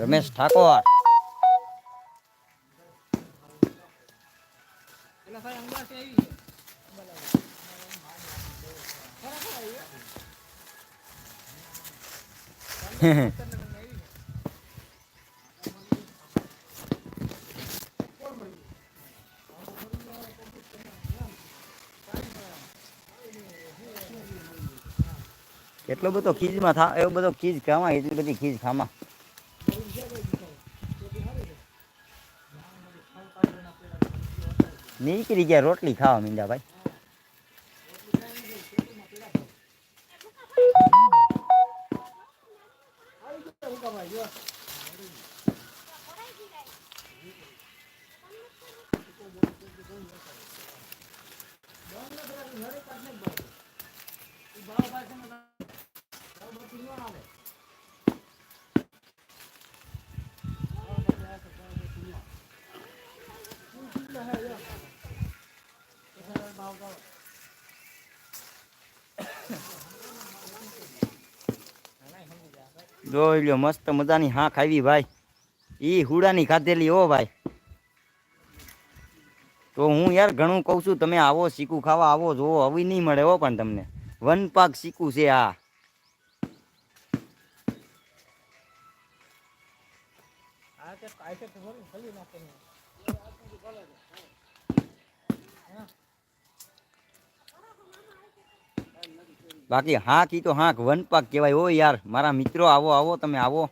રમેશ ઠાકોર એટલો બધો ખીજમાં થા એવો બધો ખીજ ખાવા એટલી બધી ખીજ ખામાં નીકળી ગયા રોટલી ખાવા મીંડા ભાઈ. જોઈ લ્યો મસ્ત મજાની હા ખાવી ભાઈ. ઈ હુડાની ખાધેલી હો ભાઈ. તો હું યાર ઘણું કહું છું તમે આવો શીખું ખાવા આવો જોવો હવે નહીં મળે હો પણ તમને વન પાક શીખું છે આ. બાકી હાક ઈ તો હાક વન પાક કહેવાય હો યાર મારા મિત્રો આવો આવો તમે આવો.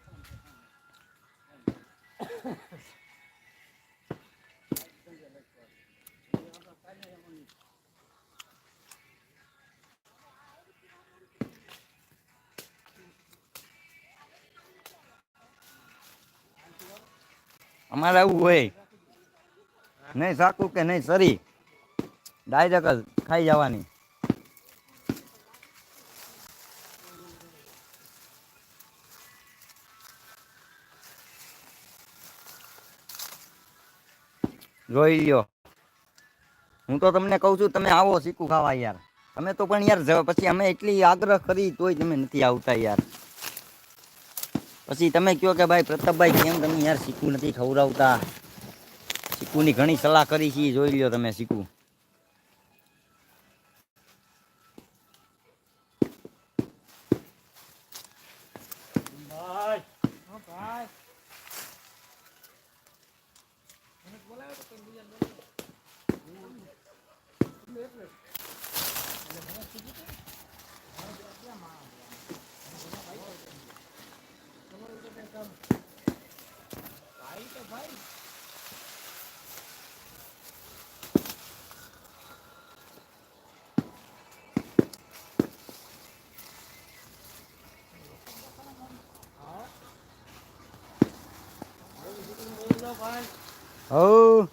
અમારે આવું હોય નહીં સાકું કે નહીં સરી ડાયરેક્ટ જ ખાઈ જવાની. જોઈ લ્યો હું તો તમને કહું છું તમે આવો શીખું ખાવા યાર. તમે તો પણ યાર પછી અમે એટલી આગ્રહ કરી તોય તમે નથી આવતા યાર. પછી તમે કહો કે ભાઈ પ્રતાપભાઈ કેમ તમે યાર શીખું નથી ખવડાવતા. શીખુની ઘણી સલાહ કરી છે જોઈ લ્યો તમે શીખું. હો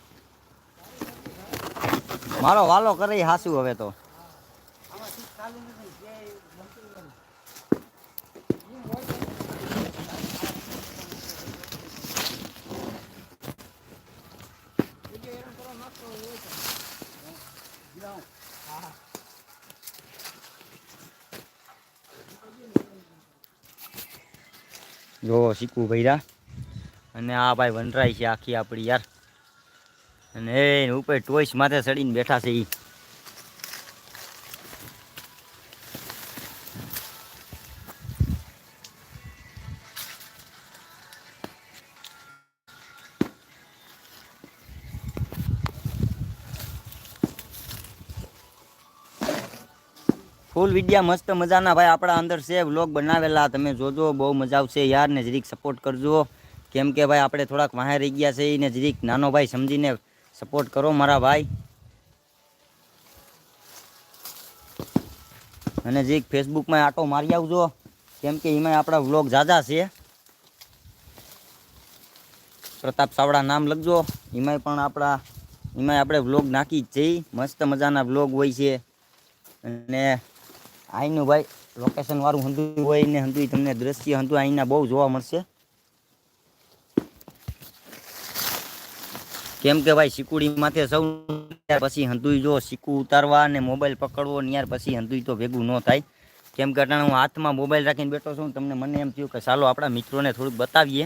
મારો વાલો કરે હાસુ હવે તો. જો શીખવું ભૈરા અને આ ભાઈ વનરાય છે આખી આપણી યાર. અને એ ઉપર ટોઈસ માથે ચડીને બેઠા છે ઈ. ફૂલ વિડિયા મસ્ત મજાના ભાઈ આપણા અંદર છે વ્લોગ બનાવેલા તમે જોજો બહુ મજા આવશે યાર. ને જરીક સપોર્ટ કરજો કેમ કે ભાઈ આપણે થોડાક વાહે રહી ગયા છે ને જરીક નાનો ભાઈ સમજીને સપોર્ટ કરો મારા ભાઈ. અને જરીક ફેસબુકમાં આટો મારી આવજો કેમ કે એમાં આપણા વ્લોગ ઝાઝા છે. પ્રતાપ સાવડા નામ લખજો એમાંય પણ આપણે વ્લોગ નાખી જ જઈ મસ્ત મજાના વ્લોગ હોય છે. અને અહીંનું ભાઈ લોકેશન વાળું હંધું હોય ને હંધું તમને દ્રશ્ય હંધું અહીંના બહુ જોવા મળશે. કેમ કે ભાઈ શીકુડી માથે સૌ પછી હંધુઈ જો શીકું ઉતારવા અને મોબાઈલ પકડવો ને યાર પછી હંધુઈ તો ભેગું ન થાય. કેમ કે અટાણે હું હાથમાં મોબાઈલ રાખીને બેઠો છું તમને મને એમ થયું કે ચાલો આપણા મિત્રોને થોડુંક બતાવીએ